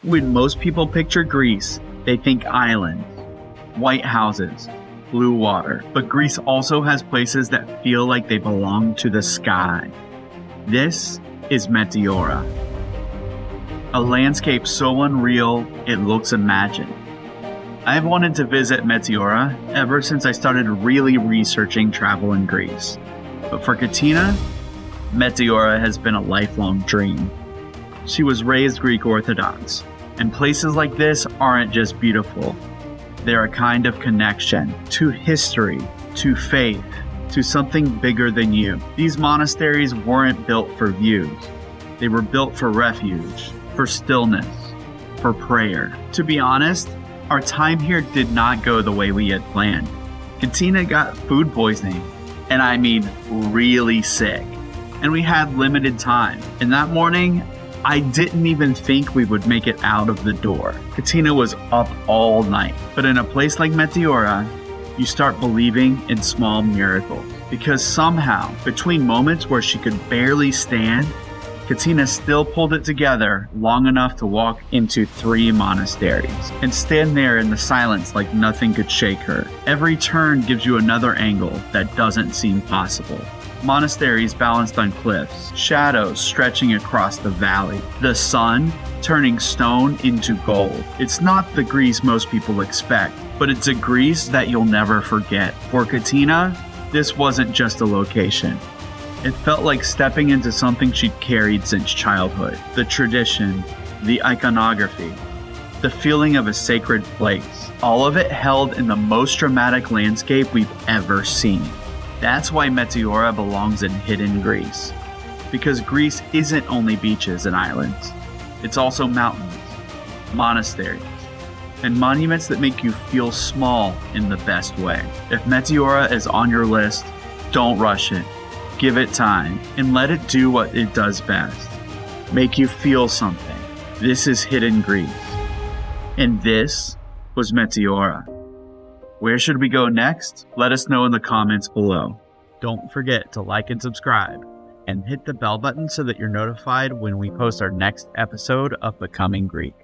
When most people picture Greece, they think islands, white houses, blue water. But Greece also has places that feel like they belong to the sky. This is Meteora, a landscape so unreal it looks imagined. I've wanted to visit Meteora ever since I started really researching travel in Greece. But for Katina, Meteora has been a lifelong dream. She was raised Greek Orthodox, and places like this aren't just beautiful. They're a kind of connection to history, to faith, to something bigger than you. These monasteries weren't built for views. They were built for refuge, for stillness, for prayer. To be honest, our time here did not go the way we had planned. Katina got food poisoning, and I mean really sick. And we had limited time. And that morning, I didn't even think we would make it out of the door. Katina was up all night. But in a place like Meteora, you start believing in small miracles. Because somehow, between moments where she could barely stand, Katina still pulled it together long enough to walk into 3 monasteries and stand there in the silence like nothing could shake her. Every turn gives you another angle that doesn't seem possible. Monasteries balanced on cliffs, shadows stretching across the valley, the sun turning stone into gold. It's not the Greece most people expect, but it's a Greece that you'll never forget. For Katina, this wasn't just a location. It felt like stepping into something she'd carried since childhood. The tradition, the iconography, the feeling of a sacred place. All of it held in the most dramatic landscape we've ever seen. That's why Meteora belongs in hidden Greece. Because Greece isn't only beaches and islands. It's also mountains, monasteries, and monuments that make you feel small in the best way. If Meteora is on your list, don't rush it. Give it time and let it do what it does best. Make you feel something. This is hidden Greece. And this was Meteora. Where should we go next? Let us know in the comments below. Don't forget to like and subscribe, and hit the bell button so that you're notified when we post our next episode of Becoming Greek.